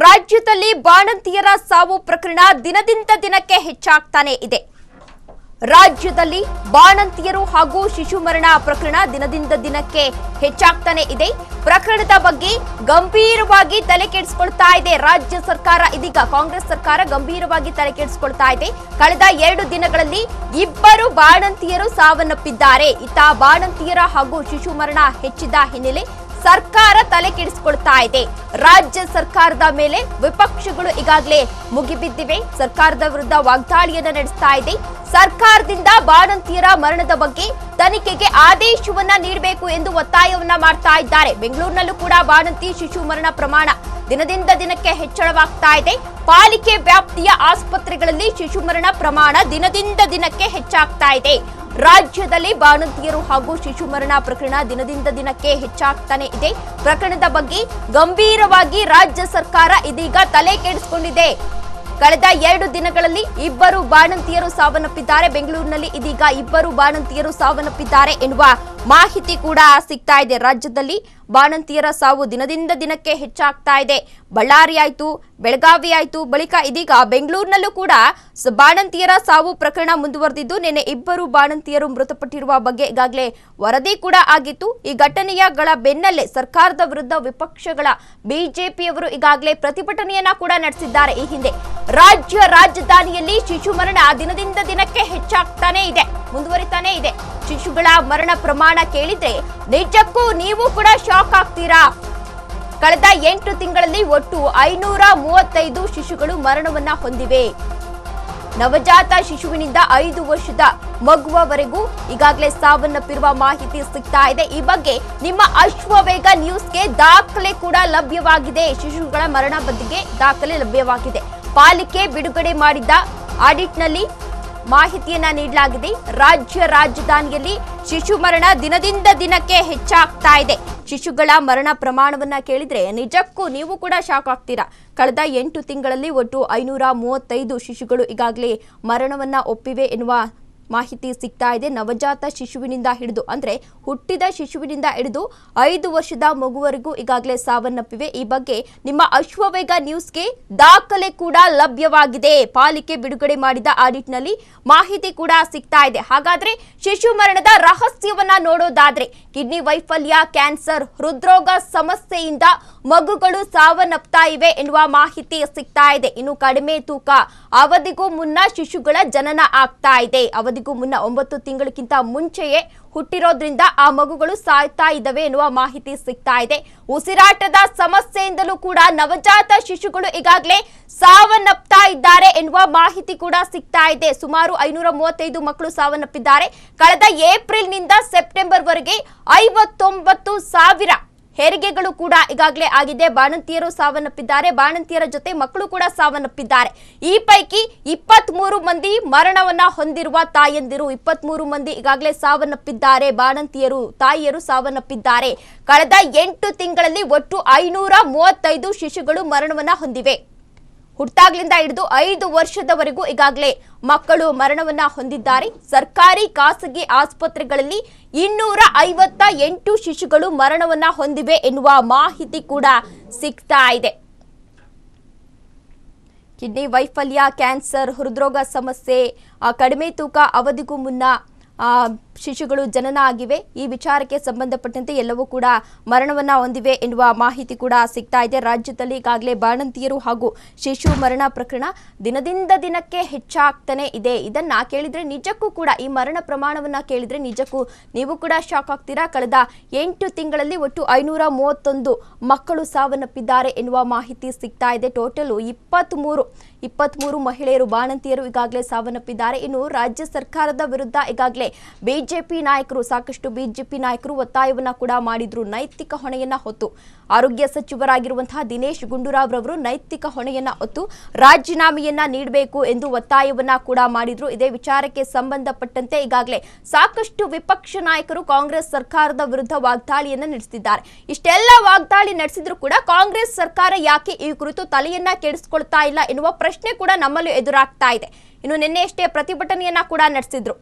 ರಾಜ್ಯದಲ್ಲಿ ಬಾಣಂತಿಯರ ಸಾವು ಪ್ರಕರಣ ದಿನದಿಂದ ದಿನಕ್ಕೆ ಹೆಚ್ಚಾಗ್ತಾನೆ ಇದೆ. ರಾಜ್ಯದಲ್ಲಿ ಬಾಣಂತಿಯರು ಹಾಗೂ ಶಿಶು ಮರಣ ಪ್ರಕರಣ ದಿನದಿಂದ ದಿನಕ್ಕೆ ಹೆಚ್ಚಾಗ್ತಾನೆ ಇದೆ. ಪ್ರಕರಣದ ಬಗ್ಗೆ ಗಂಭೀರವಾಗಿ ತಲೆ ಕೆಡಿಸಿಕೊಳ್ತಾ ಇದೆ ರಾಜ್ಯ ಸರ್ಕಾರ. ಇದೀಗ ಕಾಂಗ್ರೆಸ್ ಸರ್ಕಾರ ಗಂಭೀರವಾಗಿ ತಲೆ ಕೆಡಿಸಿಕೊಳ್ತಾ ಇದೆ. ಕಳೆದ 2 ದಿನಗಳಲ್ಲಿ 2 ಬಾಣಂತಿಯರು ಸಾವನ್ನಪ್ಪಿದ್ದಾರೆ. ಇತ್ತ ಬಾಣಂತಿಯರ ಹಾಗೂ ಶಿಶು ಮರಣ ಹೆಚ್ಚಿದ ಹಿನ್ನೆಲೆ ಸರ್ಕಾರ ತಲೆ ಕೆಡಿಸಿಕೊಳ್ತಾ ಇದೆ. ರಾಜ್ಯ ಸರ್ಕಾರದ ಮೇಲೆ ವಿಪಕ್ಷಗಳು ಈಗಾಗಲೇ ಮುಗಿಬಿದ್ದಿವೆ. ಸರ್ಕಾರದ ವಿರುದ್ಧ ವಾಗ್ದಾಳಿಯನ್ನ ನಡೆಸ್ತಾ ಇದೆ. ಸರ್ಕಾರದಿಂದ ಬಾಣಂತಿಯರ ಮರಣದ ಬಗ್ಗೆ ತನಿಖೆಗೆ ಆದೇಶವನ್ನ ನೀಡಬೇಕು ಎಂದು ಒತ್ತಾಯವನ್ನ ಮಾಡ್ತಾ ಇದ್ದಾರೆ. ಬೆಂಗಳೂರಿನಲ್ಲೂ ಕೂಡ ಬಾಣಂತಿ ಶಿಶು ಮರಣ ಪ್ರಮಾಣ ದಿನದಿಂದ ದಿನಕ್ಕೆ ಹೆಚ್ಚಳವಾಗ್ತಾ ಇದೆ. ಪಾಲಿಕೆ ವ್ಯಾಪ್ತಿಯ ಆಸ್ಪತ್ರೆಗಳಲ್ಲಿ ಶಿಶು ಮರಣ ಪ್ರಮಾಣ ದಿನದಿಂದ ದಿನಕ್ಕೆ ಹೆಚ್ಚಾಗ್ತಾ ಇದೆ. ರಾಜ್ಯದಲ್ಲಿ ಬಾಣಂತಿಯರು ಹಾಗೂ ಶಿಶು ಮರಣ ಪ್ರಕರಣ ದಿನದಿಂದ ದಿನಕ್ಕೆ ಹೆಚ್ಚಾಗ್ತಾನೆ ಇದೆ. ಪ್ರಕರಣದ ಬಗ್ಗೆ ಗಂಭೀರವಾಗಿ ರಾಜ್ಯ ಸರ್ಕಾರ ಇದೀಗ ತಲೆ ಕೆಡಿಸಿಕೊಂಡಿದೆ. ಕಳೆದ 2 ದಿನಗಳಲ್ಲಿ 2 ಬಾಣಂತಿಯರು ಸಾವನ್ನಪ್ಪಿದ್ದಾರೆ. ಬೆಂಗಳೂರಿನಲ್ಲಿ ಇದೀಗ 2 ಬಾಣಂತಿಯರು ಸಾವನ್ನಪ್ಪಿದ್ದಾರೆ ಎನ್ನುವ ಮಾಹಿತಿ ಕೂಡ ಸಿಗ್ತಾ ಇದೆ. ರಾಜ್ಯದಲ್ಲಿ ಬಾಣಂತಿಯರ ಸಾವು ದಿನದಿಂದ ದಿನಕ್ಕೆ ಹೆಚ್ಚಾಗ್ತಾ ಇದೆ. ಬಳ್ಳಾರಿ ಆಯ್ತು, ಬೆಳಗಾವಿ ಆಯ್ತು, ಬಳಿಕ ಇದೀಗ ಬೆಂಗಳೂರಿನಲ್ಲೂ ಕೂಡ ಬಾಣಂತಿಯರ ಸಾವು ಪ್ರಕರಣ ಮುಂದುವರೆದಿದ್ದು ನಿನ್ನೆ 2 ಬಾಣಂತಿಯರು ಮೃತಪಟ್ಟಿರುವ ಬಗ್ಗೆ ಈಗಾಗಲೇ ವರದಿ ಕೂಡ ಆಗಿತ್ತು. ಈ ಘಟನೆಗಳ ಬೆನ್ನಲ್ಲೇ ಸರ್ಕಾರದ ವಿರುದ್ಧ ವಿಪಕ್ಷಗಳ ಬಿಜೆಪಿಯವರು ಈಗಾಗಲೇ ಪ್ರತಿಭಟನೆಯನ್ನ ಕೂಡ ನಡೆಸಿದ್ದಾರೆ. ಈ ಹಿಂದೆ ರಾಜ್ಯ ರಾಜಧಾನಿಯಲ್ಲಿ ಶಿಶು ಮರಣ ದಿನದಿಂದ ದಿನಕ್ಕೆ ಹೆಚ್ಚಾಗ್ತಾನೆ ಇದೆ, ಮುಂದುವರಿತಾನೆ ಇದೆ. ಶಿಶುಗಳ ಮರಣ ಪ್ರಮಾಣ ಕೇಳಿದ್ರೆ ನಿಜಕ್ಕೂ ನೀವು ಕೂಡ ಶಾಕ್ ಆಗ್ತೀರಾ. ಕಳೆದ 8 ತಿಂಗಳಲ್ಲಿ ಒಟ್ಟು 535 ಶಿಶುಗಳು ಮರಣವನ್ನ ಹೊಂದಿವೆ. ನವಜಾತ ಶಿಶುವಿನಿಂದ 5 ವರ್ಷದ ಮಗುವವರೆಗೂ ಈಗಾಗಲೇ ಸಾವನ್ನಪ್ಪಿರುವ ಮಾಹಿತಿ ಸಿಗ್ತಾ ಇದೆ. ಈ ಬಗ್ಗೆ ನಿಮ್ಮ ಅಶ್ವವೇಗ ನ್ಯೂಸ್ಗೆ ದಾಖಲೆ ಕೂಡ ಲಭ್ಯವಾಗಿದೆ. ಶಿಶುಗಳ ಮರಣ ಬಗ್ಗೆ ದಾಖಲೆ ಲಭ್ಯವಾಗಿದೆ. ಪಾಲಿಕೆ ಬಿಡುಗಡೆ ಮಾಡಿದ್ದ ಆಡಿಟ್ನಲ್ಲಿ ಮಾಹಿತಿಯನ್ನ ನೀಡಲಾಗಿದೆ. ರಾಜ್ಯ ರಾಜಧಾನಿಯಲ್ಲಿ ಶಿಶು ಮರಣ ದಿನದಿಂದ ದಿನಕ್ಕೆ ಹೆಚ್ಚಾಗ್ತಾ ಇದೆ. ಶಿಶುಗಳ ಮರಣ ಪ್ರಮಾಣವನ್ನ ಕೇಳಿದ್ರೆ ನಿಜಕ್ಕೂ ನೀವು ಕೂಡ ಶಾಕ್ ಆಗ್ತೀರಾ. ಕಳೆದ 8 ತಿಂಗಳಲ್ಲಿ ಒಟ್ಟು 535 ಶಿಶುಗಳು ಈಗಾಗಲೇ ಮರಣವನ್ನ ಒಪ್ಪಿವೆ ಎನ್ನುವ ಮಾಹಿತಿ ಸಿಗ್ತಾ ಇದೆ. ನವಜಾತ ಶಿಶುವಿನಿಂದ ಹಿಡಿದು ಅಂದ್ರೆ ಹುಟ್ಟಿದ ಶಿಶುವಿನಿಂದ ಹಿಡಿದು 5 ವರ್ಷದ ಮಗುವರೆಗೂ ಈಗಾಗಲೇ ಸಾವನ್ನಪ್ಪಿವೆ. ಈ ಬಗ್ಗೆ ನಿಮ್ಮ ಅಶ್ವವೇಗ ನ್ಯೂಸ್ಗೆ ದಾಖಲೆ ಕೂಡ ಲಭ್ಯವಾಗಿದೆ. ಪಾಲಿಕೆ ಬಿಡುಗಡೆ ಮಾಡಿದ ಆಡಿಟ್ನಲ್ಲಿ ಮಾಹಿತಿ ಕೂಡ ಸಿಗ್ತಾ ಇದೆ. ಹಾಗಾದ್ರೆ ಶಿಶು ಮರಣದ ರಹಸ್ಯವನ್ನ ನೋಡೋದಾದ್ರೆ ಕಿಡ್ನಿ ವೈಫಲ್ಯ, ಕ್ಯಾನ್ಸರ್, ಹೃದ್ರೋಗ ಸಮಸ್ಯೆಯಿಂದ ಮಗುಗಳು ಸಾವನ್ನಪ್ತಾ ಇವೆ ಎನ್ನುವ ಮಾಹಿತಿ ಸಿಗ್ತಾ ಇದೆ. ಇನ್ನು ಕಡಿಮೆ ತೂಕ, ಅವಧಿಗೂ ಮುನ್ನ ಶಿಶುಗಳ ಜನನ ಆಗ್ತಾ ಇದೆ. ಅವಧಿಗೂ ಮುನ್ನ 9 ತಿಂಗಳಿಗಿಂತ ಮುಂಚೆಯೇ ಹುಟ್ಟಿರೋದ್ರಿಂದ ಆ ಮಗುಗಳು ಸಾಯ್ತಾ ಇದ್ದಾವೆ ಎನ್ನುವ ಮಾಹಿತಿ ಸಿಗ್ತಾ ಇದೆ. ಉಸಿರಾಟದ ಸಮಸ್ಯೆಯಿಂದಲೂ ಕೂಡ ನವಜಾತ ಶಿಶುಗಳು ಈಗಾಗಲೇ ಸಾವನ್ನಪ್ತಾ ಇದ್ದಾರೆ ಎನ್ನುವ ಮಾಹಿತಿ ಕೂಡ ಸಿಗ್ತಾ ಇದೆ. ಸುಮಾರು 535 ಮಕ್ಕಳು ಸಾವನ್ನಪ್ಪಿದ್ದಾರೆ. ಕಳೆದ ಏಪ್ರಿಲ್ನಿಂದ ಸೆಪ್ಟೆಂಬರ್ ವರೆಗೆ 59,000 ಹೆರಿಗೆಗಳು ಕೂಡ ಈಗಾಗಲೇ ಆಗಿದೆ. ಬಾಣಂತಿಯರು ಸಾವನ್ನಪ್ಪಿದ್ದಾರೆ. ಬಾಣಂತಿಯರ ಜೊತೆ ಮಕ್ಕಳು ಕೂಡ ಸಾವನ್ನಪ್ಪಿದ್ದಾರೆ. ಈ ಪೈಕಿ 23 ಮಂದಿ ಮರಣವನ್ನ ಹೊಂದಿರುವ ತಾಯಂದಿರು, 23 ಮಂದಿ ಈಗಾಗಲೇ ಸಾವನ್ನಪ್ಪಿದ್ದಾರೆ. ಬಾಣಂತಿಯರು, ತಾಯಿಯರು ಸಾವನ್ನಪ್ಪಿದ್ದಾರೆ. ಕಳೆದ 8 ತಿಂಗಳಲ್ಲಿ ಒಟ್ಟು 535 ಶಿಶುಗಳು ಮರಣವನ್ನ ಹೊಂದಿವೆ. ಹುಟ್ಟಾಗ್ಲಿಂದ ಹಿಡಿದು 5 ವರ್ಷದವರೆಗೂ ಈಗಾಗಲೇ ಮಕ್ಕಳು ಮರಣವನ್ನ ಹೊಂದಿದ್ದಾರೆ. ಸರ್ಕಾರಿ ಖಾಸಗಿ ಆಸ್ಪತ್ರೆಗಳಲ್ಲಿ 258 ಶಿಶುಗಳು ಮರಣವನ್ನ ಹೊಂದಿವೆ ಎನ್ನುವ ಮಾಹಿತಿ ಕೂಡ ಸಿಗ್ತಾ ಇದೆ. ಕಿಡ್ನಿ ವೈಫಲ್ಯ, ಕ್ಯಾನ್ಸರ್, ಹೃದ್ರೋಗ ಸಮಸ್ಯೆ, ಕಡಿಮೆ ತೂಕ, ಅವಧಿಗೂ ಮುನ್ನ ಶಿಶುಗಳು ಜನನ ಆಗಿವೆ. ಈ ವಿಚಾರಕ್ಕೆ ಸಂಬಂಧಪಟ್ಟಂತೆ ಎಲ್ಲವೂ ಕೂಡ ಮರಣವನ್ನ ಹೊಂದಿವೆ ಎನ್ನುವ ಮಾಹಿತಿ ಕೂಡ ಸಿಗ್ತಾ ಇದೆ. ರಾಜ್ಯದಲ್ಲಿ ಈಗಾಗಲೇ ಬಾಣಂತಿಯರು ಹಾಗೂ ಶಿಶು ಮರಣ ಪ್ರಕರಣ ದಿನದಿಂದ ದಿನಕ್ಕೆ ಹೆಚ್ಚಾಗ್ತಾನೆ ಇದೆ. ಇದನ್ನ ಕೇಳಿದ್ರೆ ನಿಜಕ್ಕೂ ಕೂಡ, ಈ ಮರಣ ಪ್ರಮಾಣವನ್ನ ಕೇಳಿದ್ರೆ ನಿಜಕ್ಕೂ ನೀವು ಕೂಡ ಶಾಕ್ ಆಗ್ತೀರಾ. ಕಳೆದ 8 ತಿಂಗಳಲ್ಲಿ ಒಟ್ಟು 531 ಮಕ್ಕಳು ಸಾವನ್ನಪ್ಪಿದ್ದಾರೆ ಎನ್ನುವ ಮಾಹಿತಿ ಸಿಗ್ತಾ ಇದೆ. ಟೋಟಲ್ 23 ಮಹಿಳೆಯರು, ಬಾಣಂತಿಯರು ಈಗಾಗಲೇ ಸಾವನ್ನಪ್ಪಿದ್ದಾರೆ. ಇನ್ನು ರಾಜ್ಯ ಸರ್ಕಾರದ ವಿರುದ್ಧ ಈಗಾಗಲೇ ಬಿಜೆಪಿ ನಾಯಕರು, ಸಾಕಷ್ಟು ಬಿಜೆಪಿ ನಾಯಕರು ಒತ್ತಾಯವನ್ನ ಕೂಡ ಮಾಡಿದ್ರು. ನೈತಿಕ ಹೊಣೆಯನ್ನ ಹೊತ್ತು ಆರೋಗ್ಯ ಸಚಿವರಾಗಿರುವಂತಹ ದಿನೇಶ್ ಗುಂಡೂರಾವ್ ರವರು ನೈತಿಕ ಹೊಣೆಯನ್ನ ಹೊತ್ತು ರಾಜೀನಾಮೆಯನ್ನ ನೀಡಬೇಕು ಎಂದು ಒತ್ತಾಯವನ್ನ ಕೂಡ ಮಾಡಿದ್ರು. ಇದೇ ವಿಚಾರಕ್ಕೆ ಸಂಬಂಧಪಟ್ಟಂತೆ ಈಗಾಗಲೇ ಸಾಕಷ್ಟು ವಿಪಕ್ಷ ನಾಯಕರು ಕಾಂಗ್ರೆಸ್ ಸರ್ಕಾರದ ವಿರುದ್ಧ ವಾಗ್ದಾಳಿಯನ್ನ ನಡೆಸಿದ್ದಾರೆ. ಇಷ್ಟೆಲ್ಲ ವಾಗ್ದಾಳಿ ನಡೆಸಿದ್ರು ಕೂಡ ಕಾಂಗ್ರೆಸ್ ಸರ್ಕಾರ ಯಾಕೆ ಈ ಕುರಿತು ತಲೆಯನ್ನ ಕೆಡಿಸಿಕೊಳ್ತಾ ಇಲ್ಲ ಎನ್ನುವ ಪ್ರಶ್ನೆ ಕೂಡ ನಮ್ಮಲ್ಲಿ ಎದುರಾಗ್ತಾ ಇದೆ. ಇನ್ನು ನಿನ್ನೆಯಷ್ಟೇ ಪ್ರತಿಭಟನೆಯನ್ನ ಕೂಡ ನಡೆಸಿದ್ರು.